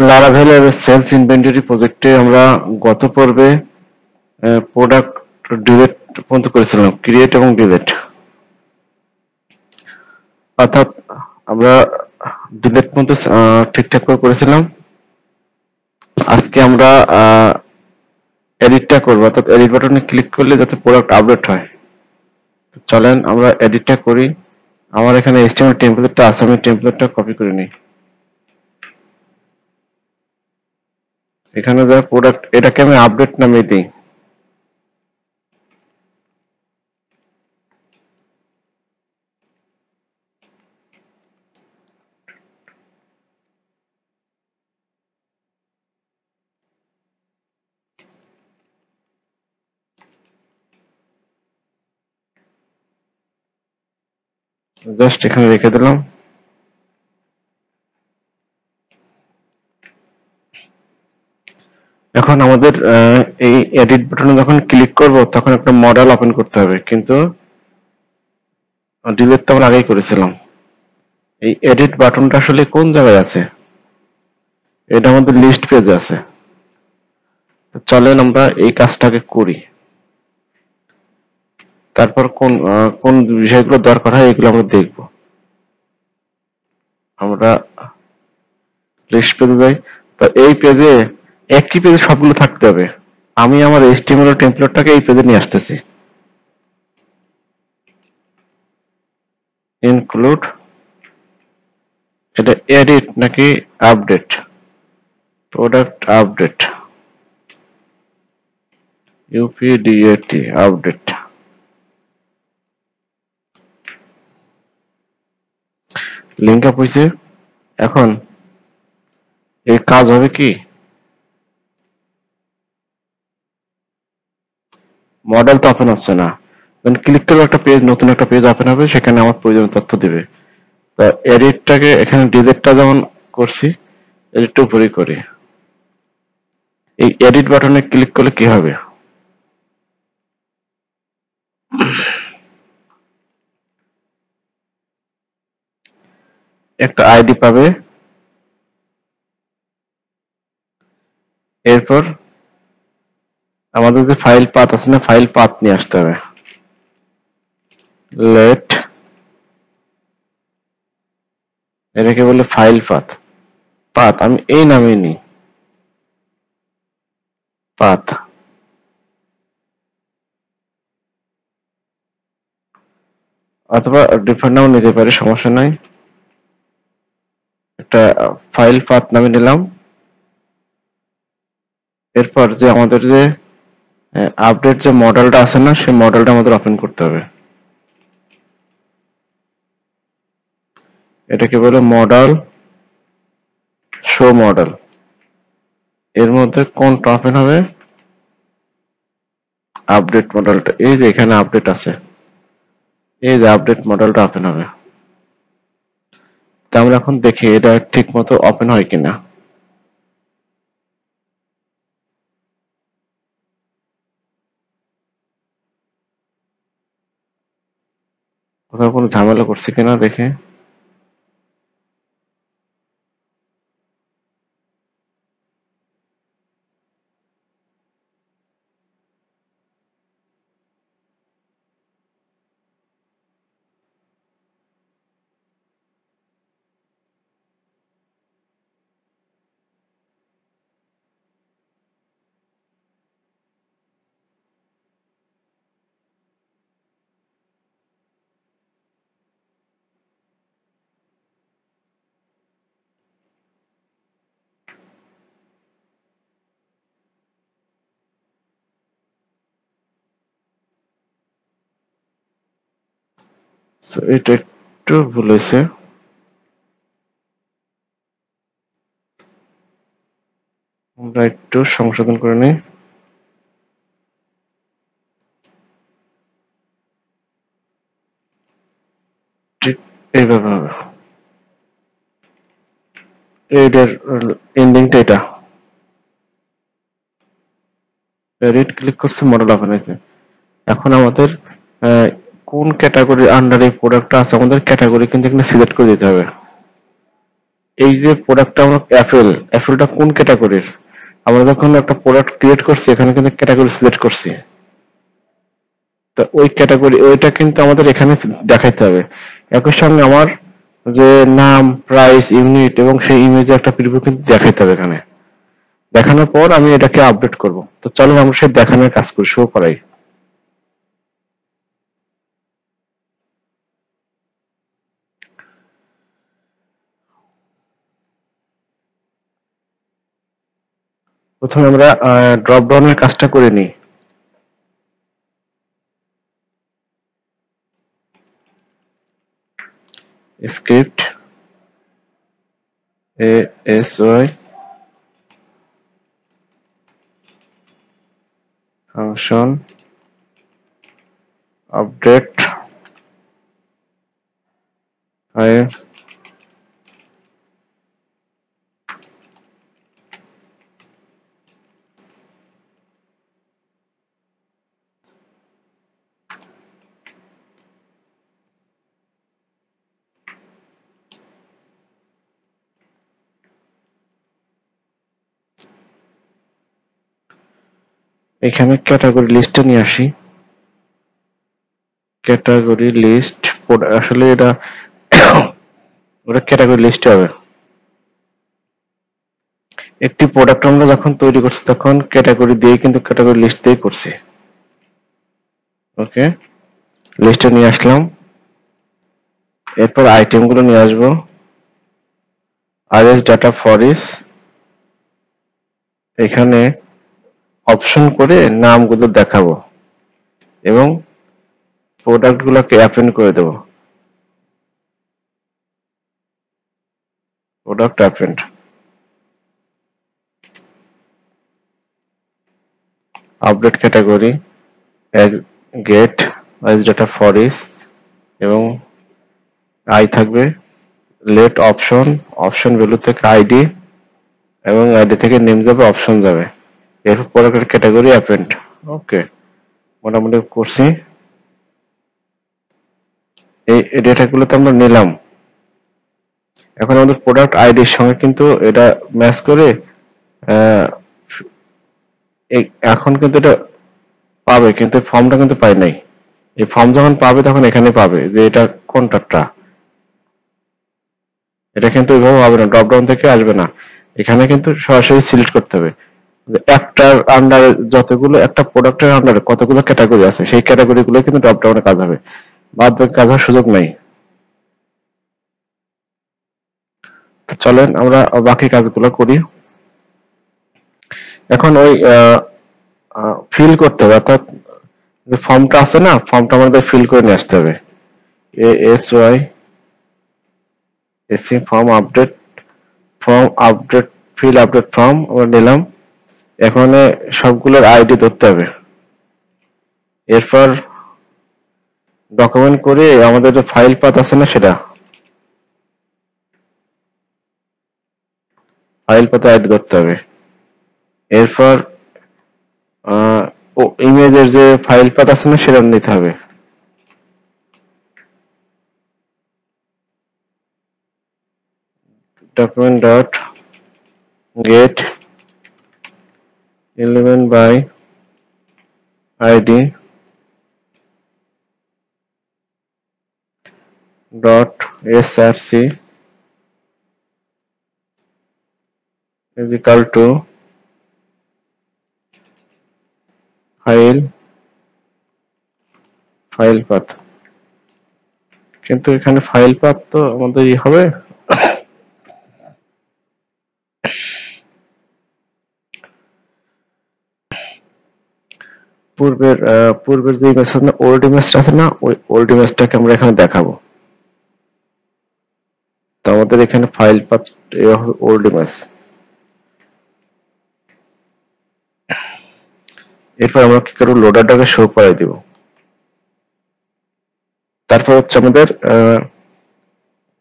লারাভেলের sales inventory প্রজেক্টে আমরা গত পর্বে প্রোডাক্ট ডিলেট পর্যন্ত করেছিলাম, ক্রিয়েট এবং ডিলেট। অর্থাৎ আমরা ডিলেট পর্যন্ত ঠিকঠাক করে করেছিলাম। আজকে আমরা এডিটটা করবো, অর্থাৎ এডিট বাটনে ক্লিক করলে যাতে প্রোডাক্ট আপডেট হয়। চলেন আমরা এডিটটা করি। আমার এখানে HTML টেমপ্লেটটা আছে, আমি টেমপ্লেটটা কপি করে নিই। এখানে যা প্রোডাক্ট, এটাকে আমি আপডেট নামিয়ে দিই। জাস্ট এখানে রেখে দিলাম। এখন আমাদের এই এডিট বাটনে যখন ক্লিক করব তখন একটা মডেল ওপেন করতে হবে, কিন্তু ডিলিট তো আমরা আগেই করেছিলাম। এই এডিট বাটনটা আসলে কোন জায়গায় আছে? এটা আমাদের লিস্ট পেজে আছে। চলেন আমরা এই কাজটাকে করি। তারপর কোন কোন বিষয়গুলো দরকার হয় এগুলো আমরা দেখব। আমরা লিস্ট পেজে যাই। তো এই পেজে একটি পেজে সবগুলো থাকতে হবে। আমি আমার HTML টেমপ্লেটটাকে এই পেজে নিয়ে আসতেছি। ইনক্লুড, এটা এডিট নাকি update? Product update, UPDAT update. Link up হয়েছে। এখন এই কাজ হবে কি, মডেল তো ওপেন হচ্ছে না। ক্লিক করলে একটা পেজ, নতুন একটা পেজ ওপেন হবে, সেখানে আমার প্রয়োজনীয় তথ্য দিবে। তো এডিটটাকে এখানে ডিলিটটা যেমন করছি, এডিটটা উপরেই করি। এই এডিট বাটনে ক্লিক করলে কি হবে? একটা আইডি পাবে, এরপর আমাদের যে ফাইল পাথ আছে না, ফাইল পাথ নিয়ে আসতে হবে। লেট, এটাকে বলে ফাইল পাথ। পাথ আমি এই নামে নিই, পাথ। অথবা ডিফারেন্ট নাম নিতে পারি, সমস্যা নাই। একটা ফাইল পাথ নামে নিলাম। এরপর যে আমাদের যে আপডেট যে মডেলটা আছে না, সেই মডেলটা আমাদের ওপেন করতে হবে। এটাকে বলে মডেল, শো মডেল। এর মধ্যে কোনটা ওপেন হবে? আপডেট মডেলটা। এই যে এখানে আপডেট আছে, এই যে আপডেট মডেলটা ওপেন হবে। তা আমরা এখন দেখি এটা ঠিক মতো ওপেন হয় কিনা। কোথাও কোনো ঝামেলা করছে কিনা দেখে। এটা একটু ভুল হয়েছে। আমরা একটু সংশোধন করে নিই। ঠিক এইভাবে হবে। এটার এন্ডিংটা এটা। রেড ক্লিক করছে, মডেল ওপেন হয়েছে। এখন আমাদের কোন ক্যাটাগরির আন্ডার এই প্রোডাক্টটা আছে, আমাদের ক্যাটাগরি কিন্তু এখানে সিলেক্ট করে দিতে হবে। এই যে প্রোডাক্টটা আমরা অ্যাপেলটা কোন ক্যাটাগরির, আমরা যখন একটা প্রোডাক্ট ক্রিয়েট করছি এখানে কিন্তু ক্যাটাগরি সিলেক্ট করছি, তো ওই ক্যাটাগরি ওইটা কিন্তু আমাদের এখানে দেখাইতে হবে। একই সঙ্গে আমার যে নাম, প্রাইস, ইউনিট এবং সেই ইমেজে একটা প্রিভিউ কিন্তু দেখাইতে হবে এখানে। দেখানোর পর আমি এটাকে আপডেট করব। তো চলো আমরা সেই দেখানোর কাজ করি, শো করাই। প্রথমে আমরা ড্রপ ডাউনের কাজটা করে নিই। Script ASY function update file. এখানে ক্যাটাগরি লিস্টে নিয়ে আসি। ক্যাটাগরি লিস্ট, আসলে এটা ওটা ক্যাটাগরি লিস্ট হবে। একটি প্রোডাক্ট আমরা যখন তৈরি করছি তখন ক্যাটাগরি দিয়ে কিন্তু ক্যাটাগরি লিস্ট দিয়ে করছি। ওকে, লিস্টে নিয়ে আসলাম। এরপর আইটেম গুলো নিয়ে আসবো। আরএস ডাটা ফরিস, এখানে অপশন করে নামগুলো দেখাবো এবং প্রোডাক্ট গুলোকে অ্যাপেন্ড করে দেবো। Product append, update category, get RS data foreach এবং আই থাকবে, লেট অপশন, অপশন ভ্যালু থেকে আইডি এবং আইডি থেকে নেম যাবে, অপশন যাবে। এরপর প্রোডাক্টের ক্যাটাগরি অ্যাপেন্ড। ওকে, মোটামুটি করছি। এই ডেটাগুলো তো আমরা নিলাম। এখন আমাদের প্রোডাক্ট আইডির সঙ্গে কিন্তু এটা ম্যাচ করে এখন কিন্তু এটা পাবে, কিন্তু ফর্মটা কিন্তু পাই নাই। এই ফর্ম যখন পাবে তখন এখানে পাবে যে এটা কোনটা। এটা কিন্তু ওইভাবে হবে না, ড্রপ ডাউন থেকে আসবে না, এখানে কিন্তু সরাসরি সিলেক্ট করতে হবে একটার আন্ডারে যতগুলো, একটা প্রোডাক্টের আন্ডারে কতগুলো ক্যাটাগরি আছে সেই ক্যাটাগরি গুলো কিন্তু ড্রপ ডাউনে কাজ হবে, বাদ বাকি কাজ হওয়ার সুযোগ নাই। তো চলেন আমরা বাকি কাজগুলো করি। এখন ওই ফিল করতে হবে, অর্থাৎ যে ফর্মটা আছে না, ফর্মটা আমাদের ফিল করে নিয়ে আসতে হবে। ASY AC form update fill update form আমরা নিলাম। এখানে সবগুলোর আইডি ধরতে হবে। এরপর ডকুমেন্ট করে আমাদের যে ফাইল পাথ আছে না, সেটা ফাইল পাথে আইডি ধরতে হবে। এরপর ইমেজের যে ফাইল পাথ আছে না সেটা নিতে হবে। Document dot gate element by id dot src is equal to file path. কিন্তু এখানে ফাইল পাথ তো আমাদের হবে, পূর্বের যে ইমেজ আছে না, ওল্ড ইমেজটা আছে না, ওই ওল্ড ইমেজটাকে আমরা এখানে দেখাবো। তো আমাদের এখানে ফাইল পাথ ওল্ড ইমেজ। এরপর আমরা কি করব, লোডারটাকে শো করে দিব। তারপর হচ্ছে আমাদের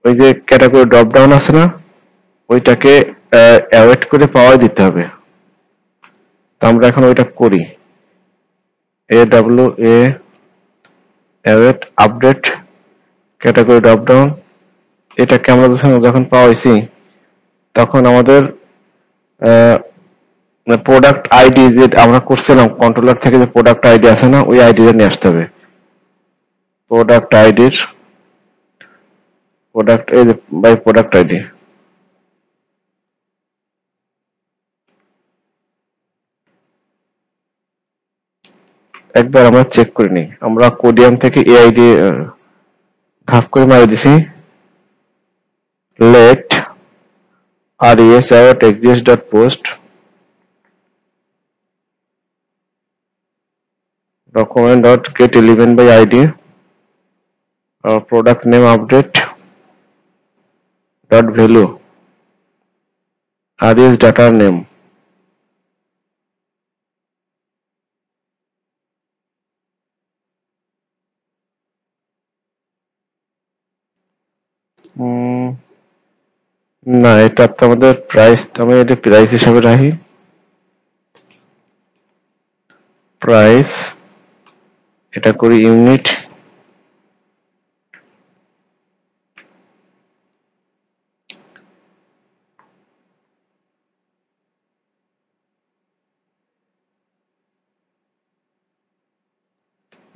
ওই যে ক্যাটাগরি ড্রপ ডাউন আছে না, ওইটাকে অ্যাওয়েট করে পাওয়ার দিতে হবে। তো আমরা এখন ওইটা করি। AWA await update category drop down, এটাকে আমরা যখন পাওয়াইছি তখন আমাদের প্রোডাক্ট আইডি যে আমরা করছিলাম কন্ট্রোলার থেকে, যে প্রোডাক্ট আইডি আছে না, ওই আইডিটা নিয়ে আসতে হবে। প্রোডাক্ট আইডির প্রোডাক্ট এই যে বাই প্রোডাক্ট আইডি, একবার আমরা চেক করে নিই। আমরা কোডিয়াম থেকে এআই দিয়ে ভাগ করে মারি দিছি let res out exist dot post document dot get element by id product name update dot value res data name। না, এটা তো আমাদের প্রাইস, আমি এটা প্রাইস হিসাবে রাখি। প্রাইস, এটা করি ইউনিট,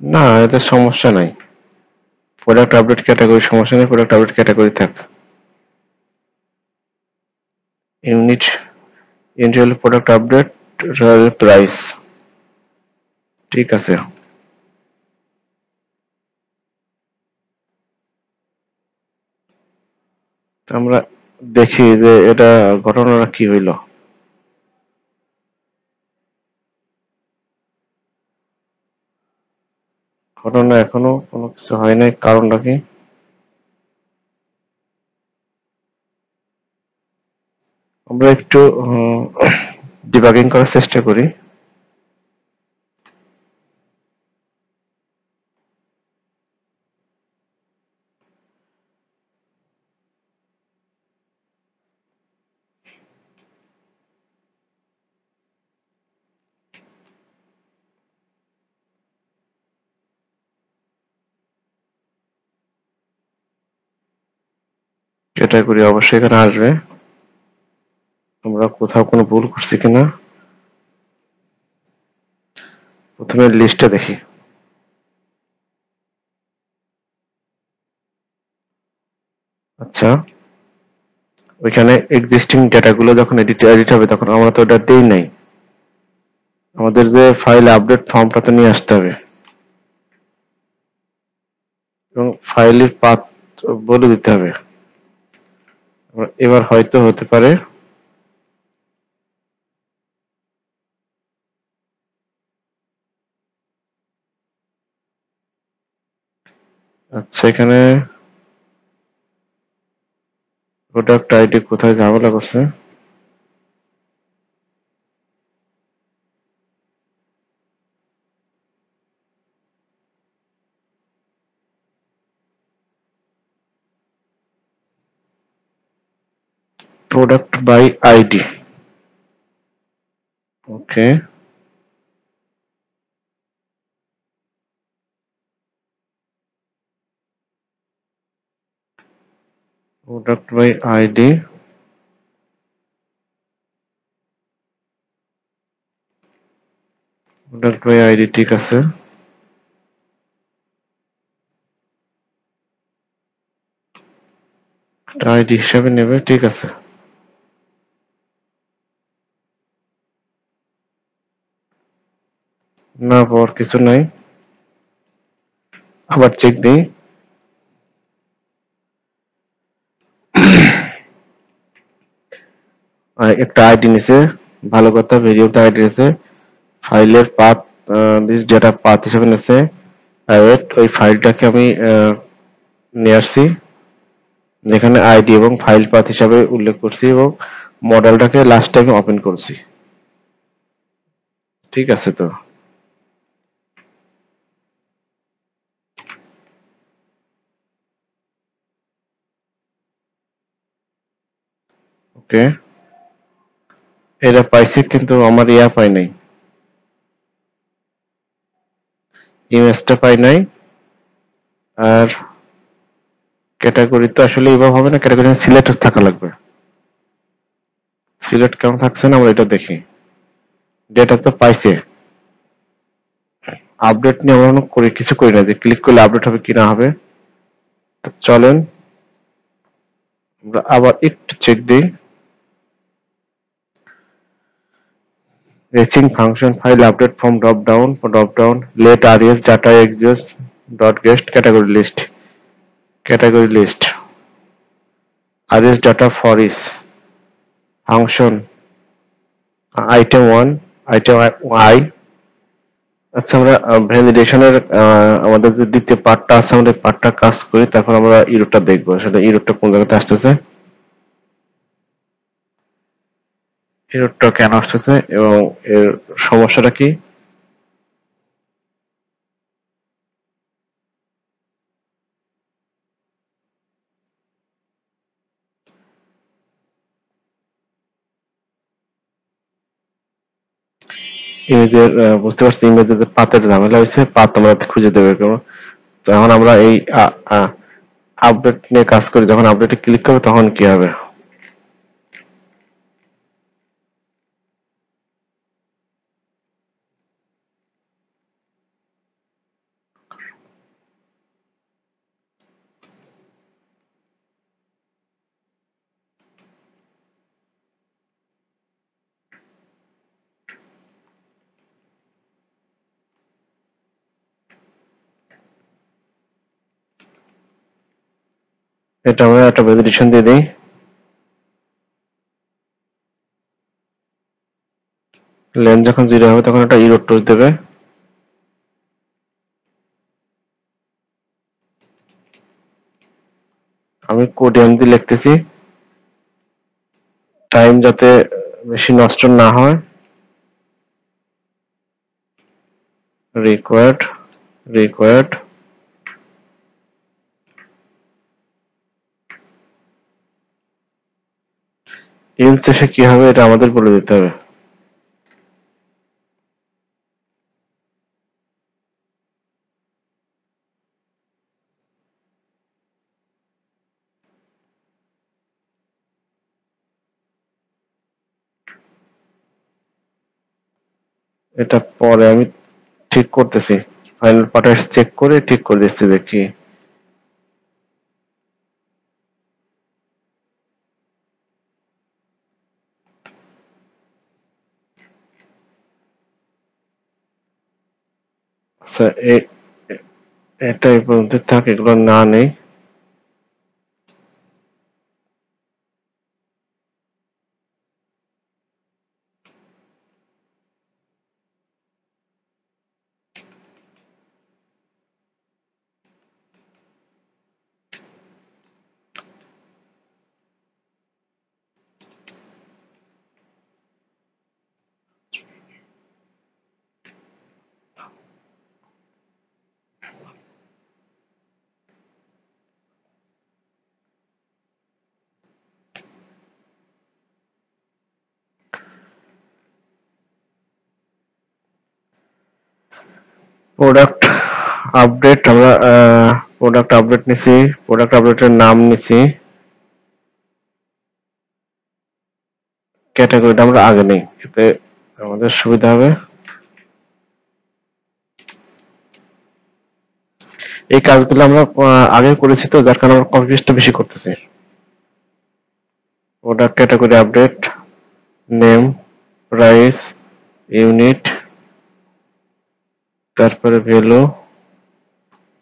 না এতে সমস্যা নাই। প্রোডাক্ট আপডেট ক্যাটাগরি সমস্যা নেই, প্রোডাক্ট আপডেট ক্যাটাগরি থাক। ইউনিট, ইউনিট হলো প্রোডাক্ট আপডেট প্রাইস, ঠিক আছে। আমরা দেখি যে এটা ঘটনাটা কি হইল। ঘটনা এখনো কোনো কিছু হয় নাই, কারণটা কি? আমরা একটু ডিবাগিং করার চেষ্টা করি। ক্যাটাগরি অবশ্যই এখানে আসবে, আমরা কোথাও কোনো ভুল করছি কিনা প্রথমে লিস্টটা দেখি। আচ্ছা, ওইখানে এক্সিস্টিং ডেটাগুলো যখন এডিট হবে তখন আমরা তো ওটা দেই নাই, আমাদের যে ফাইল আপডেট ফর্মটাতে নিয়ে আসতে হবে এবং ফাইলের পাথ বলে দিতে হবে। এবার হয়তো হতে পারে আচ্ছা, এখানে প্রোডাক্ট আইডি কোথায় ঝামেলা করছে। Product by ID, okay, product by ID, product by ID, ঠিক আছে। আইডি হিসাবে নেবে, ঠিক আছে। না পাওয়ার কিছু নাই, আবার চেক দিই। একটা আইডি নিছে, ভালো কথা, ভেরিয়েবল আইডি নিছে, ফাইলের পাথ দিস ডেটা পাথ হিসেবে নিছে। ওই ফাইলটাকে আমি নিয়ে আসছি, যেখানে আইডি এবং ফাইল পাথ হিসাবে উল্লেখ করছি এবং মডেলটাকে লাস্ট টাইমে ওপেন করছি, ঠিক আছে তো। ওকে, এটা পাইছি কিন্তু আমার ইয়া পাই নাই, ইমেজটা পাই নাই। আর ক্যাটাগরি তো আসলে এভাবে হবে না, ক্যাটাগরি সিলেক্ট থাকা লাগবে। সিলেক্ট কেন থাকছে না আমরা এটা দেখি। ডেটা তো পাইছে, আপডেট নিয়ে আমরা কিছু করি না যে ক্লিক করলে আপডেট হবে কি না হবে। তো চলেন আমরা আবার একটু চেক দিই। Racing function file update from drop down let res data exist dot guest category list res data for is function item 1 item I। আচ্ছা আমরা ভ্যালিডেশনের আমাদের যে দ্বিতীয় পার্টটা আছে আমাদের পার্টটা কাজ করি, তারপর আমরা ইরোরটা দেখবো সেটা ইরোরটা কোন জায়গাতে আসতেছে, ইরোরটা কেন আসতেছে এবং এর সমস্যাটা কি। ইমেজের বুঝতে পারছি ইমেজের যে পাতের ঝামেলা হয়েছে, পাত আমরা খুঁজে দেবো এরকম। তো এখন আমরা এই আপডেট নিয়ে কাজ করি, যখন আপডেটে ক্লিক করবো তখন কি হবে। এটা আমরা একটা ভ্যালিডেশন দিয়ে দিই। লেন যখন 0 হবে তখন একটা ইরর টোজ দেবে। আমি কোডিয়াম দিয়ে লিখতেছি, টাইম যাতে বেশি নষ্ট না হয়। রিকোয়ার্ড ইন শেষে কি হবে এটা আমাদের বলে দিতে হবে। এটা পরে আমি ঠিক করতেছি, ফাইনাল পার্ট চেক করে ঠিক করে দিচ্ছি দেখি। আচ্ছা এটা এই পর্যন্ত থাক, এগুলো না নেই। প্রোডাক্ট আপডেট আমরা প্রোডাক্ট আপডেট নিছি, প্রোডাক্ট আপডেটের নাম নিছি, ক্যাটাগরিটা আমরা আগে নেই, এতে আমাদের সুবিধা হবে। এই কাজগুলো আমরা আগে করেছি তো, যার কারণে আমরা কনফিউজটা বেশি করতেছি। Product category update, name, price, unit, তারপরে ভ্যালু।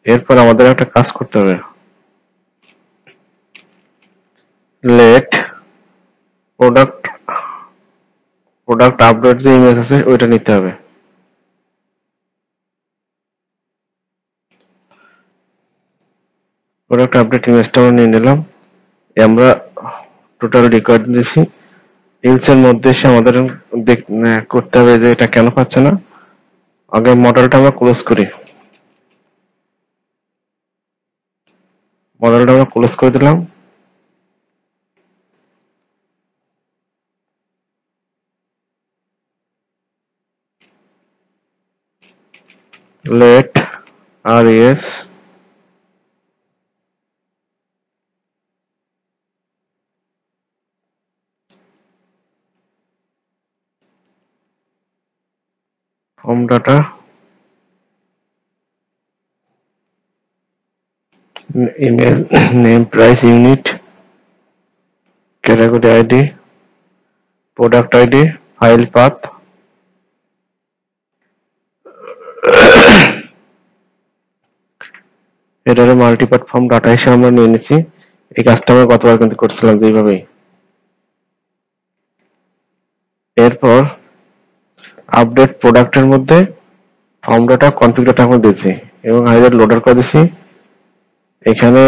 এরপর আমাদের একটা কাজ করতে হবে, লেট প্রোডাক্ট প্রোডাক্ট আপডেট যে ইমেজ আছে ওইটা নিতে হবে। প্রোডাক্ট আপডেট ইমেজটা আমরা নিয়ে নিলাম। আমরা টোটাল রেকর্ড দিয়েছি, ইলসের মধ্যে এসে আমাদের করতে হবে যে এটা কেন পাচ্ছে না। আগে মডেলটা আমরা ক্লোজ করি, মডেলটা আমরা ক্লোজ করে দিলাম। Let res form data, image name, price, unit, category ID, product ID, file path. এটারে মাল্টিপার্ট ফর্ম ডাটা হিসেবে আমরা নিয়ে নিচ্ছি। এই কাজটা আমরা গতবার কিন্তু করছিলাম যেভাবেই। এরপর আপডেট প্রোডাক্টের মধ্যে ফর্ম ডাটা কনফিগ ডাটা আমরা দিচ্ছি এবং হাইডার লোডার করে দিচ্ছি। এখানে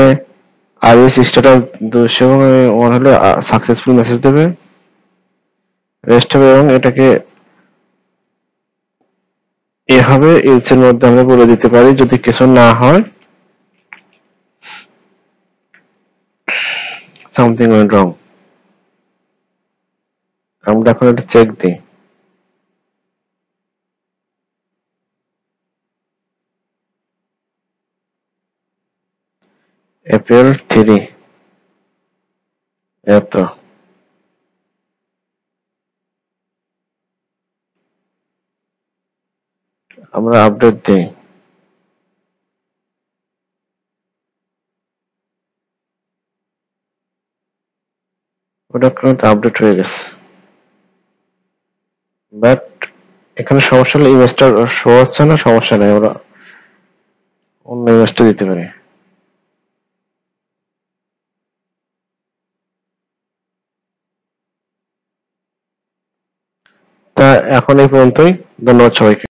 আইএস স্ট্যাটাস 200 এবং 1 হলে সাকসেসফুল মেসেজ দেবে, রেস্ট হবে। এবং এটাকে এভাবে এলস এর মধ্যে আমরা বলে দিতে পারি যদি কিছু না হয়, সামথিং ওয়েন্ট রং। আমরা এখন এটা চেক দিই। এপ্রিল 3 এত আমরা আপডেট দিই। ওটা কিন্তু আপডেট হয়ে গেছে, বাট এখানে সমস্যা হলো ইমেজটা শো হচ্ছে না। সমস্যা নেই, আমরা অন্য ইমেজটা দিতে পারি। তা এখন এই পর্যন্তই। ধন্যবাদ সবাইকে।